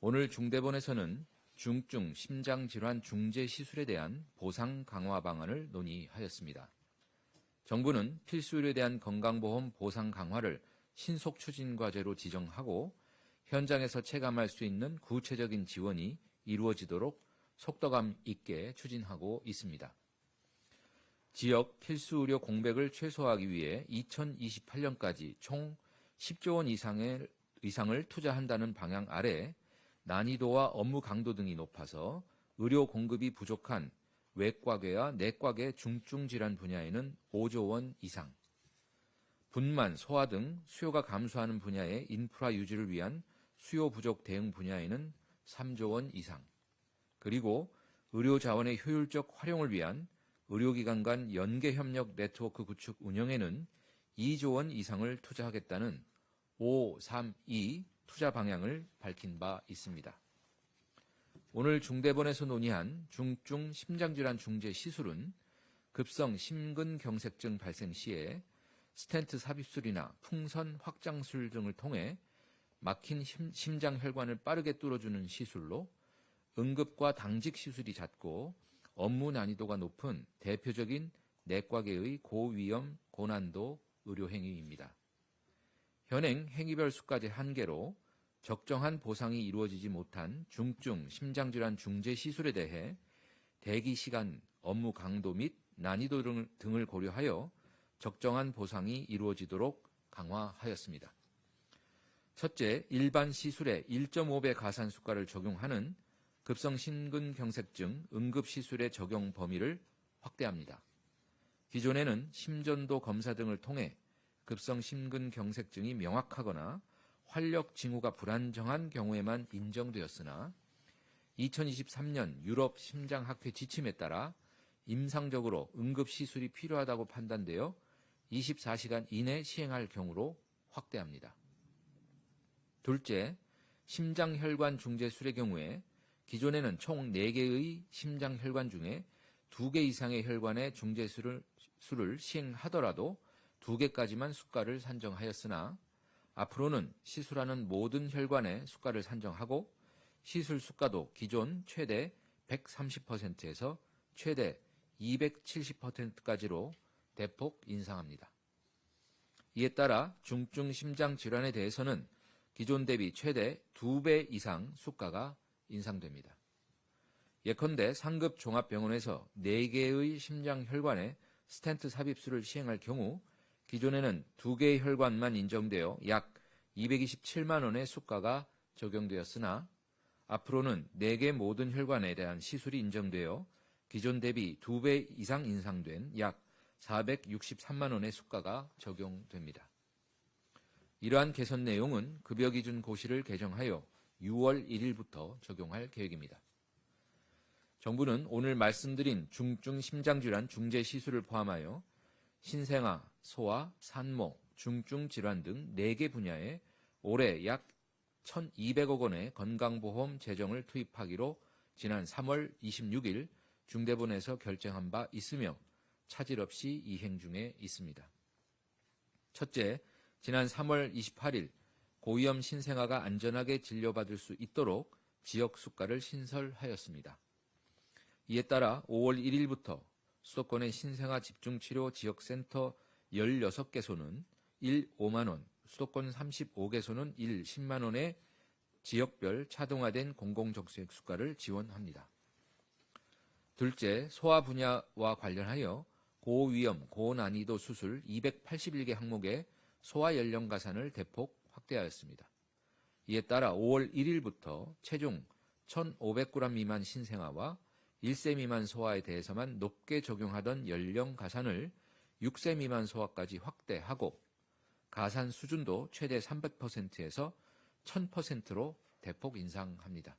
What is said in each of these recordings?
오늘 중대본에서는 중증 심장질환 중재 시술에 대한 보상 강화 방안을 논의하였습니다. 정부는 필수의료에 대한 건강보험 보상 강화를 신속 추진 과제로 지정하고 현장에서 체감할 수 있는 구체적인 지원이 이루어지도록 속도감 있게 추진하고 있습니다. 지역 필수의료 공백을 최소화하기 위해 2028년까지 총 10조 원 이상을 투자한다는 방향 아래 난이도와 업무 강도 등이 높아서 의료 공급이 부족한 외과계와 내과계 중증 질환 분야에는 5조 원 이상, 분만, 소화 등 수요가 감소하는 분야의 인프라 유지를 위한 수요 부족 대응 분야에는 3조 원 이상, 그리고 의료 자원의 효율적 활용을 위한 의료기관 간 연계 협력 네트워크 구축 운영에는 2조 원 이상을 투자하겠다는 532 투자 방향을 밝힌 바 있습니다. 오늘 중대본에서 논의한 중증 심장질환 중재 시술은 급성 심근경색증 발생 시에 스텐트 삽입술이나 풍선 확장술 등을 통해 막힌 심장혈관을 빠르게 뚫어주는 시술로 응급과 당직 시술이 잦고 업무 난이도가 높은 대표적인 내과계의 고위험, 고난도 의료행위입니다. 현행 행위별 수가제 한계로 적정한 보상이 이루어지지 못한 중증 심장질환 중재 시술에 대해 대기 시간, 업무 강도 및 난이도 등을 고려하여 적정한 보상이 이루어지도록 강화하였습니다. 첫째, 일반 시술에 1.5배 가산 수가를 적용하는 급성 심근경색증 응급시술의 적용 범위를 확대합니다. 기존에는 심전도 검사 등을 통해 급성 심근경색증이 명확하거나 활력 징후가 불안정한 경우에만 인정되었으나 2023년 유럽 심장학회 지침에 따라 임상적으로 응급시술이 필요하다고 판단되어 24시간 이내 시행할 경우로 확대합니다. 둘째, 심장혈관 중재술의 경우에 기존에는 총 4개의 심장혈관 중에 2개 이상의 혈관의 중재술을 시행하더라도 2개까지만 수가를 산정하였으나 앞으로는 시술하는 모든 혈관의 수가를 산정하고 시술 수가도 기존 최대 130%에서 최대 270%까지로 대폭 인상합니다. 이에 따라 중증 심장 질환에 대해서는 기존 대비 최대 2배 이상 수가가 인상됩니다. 예컨대 상급 종합병원에서 4개의 심장혈관에 스텐트 삽입술을 시행할 경우 기존에는 2개의 혈관만 인정되어 약 227만 원의 수가가 적용되었으나 앞으로는 4개 모든 혈관에 대한 시술이 인정되어 기존 대비 2배 이상 인상된 약 463만 원의 수가가 적용됩니다. 이러한 개선 내용은 급여기준 고시를 개정하여 6월 1일부터 적용할 계획입니다. 정부는 오늘 말씀드린 중증 심장질환 중재 시술을 포함하여 신생아, 소아, 산모, 중증 질환 등 4개 분야에 올해 약 1,200억 원의 건강보험 재정을 투입하기로 지난 3월 26일 중대본에서 결정한 바 있으며 차질 없이 이행 중에 있습니다. 첫째, 지난 3월 28일 고위험 신생아가 안전하게 진료받을 수 있도록 지역 수가를 신설하였습니다. 이에 따라 5월 1일부터 수도권의 신생아 집중치료 지역센터 16개소는 1 5만원, 수도권 35개소는 1 10만원의 지역별 차등화된 공공정책 수가를 지원합니다. 둘째, 소아 분야와 관련하여 고위험, 고난이도 수술 281개 항목의 소아 연령 가산을 대폭 확대하였습니다. 이에 따라 5월 1일부터 체중 1,500g 미만 신생아와 1세 미만 소아에 대해서만 높게 적용하던 연령 가산을 6세 미만 소아까지 확대하고 가산 수준도 최대 300%에서 1000%로 대폭 인상합니다.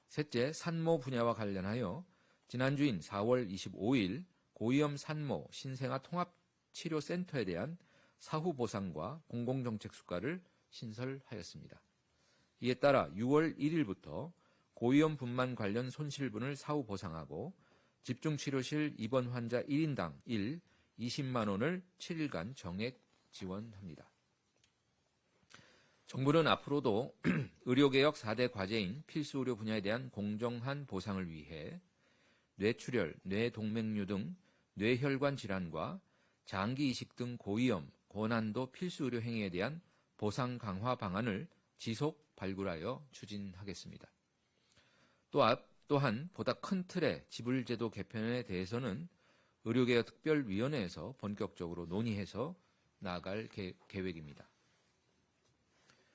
셋째, 산모 분야와 관련하여 지난주인 4월 25일 고위험 산모 신생아 통합치료센터에 대한 사후 보상과 공공정책 수가를 신설하였습니다. 이에 따라 6월 1일부터 고위험 분만 관련 손실분을 사후 보상하고 집중치료실 입원 환자 1인당 20만 원을 7일간 정액 지원합니다. 정부는 앞으로도 의료개혁 4대 과제인 필수의료 분야에 대한 공정한 보상을 위해 뇌출혈, 뇌동맥류 등 뇌혈관 질환과 장기 이식 등 고위험, 고난도 필수의료 행위에 대한 보상 강화 방안을 지속 발굴하여 추진하겠습니다. 또한 보다 큰 틀의 지불제도 개편에 대해서는 의료개혁 특별위원회에서 본격적으로 논의해서 나아갈 계획입니다.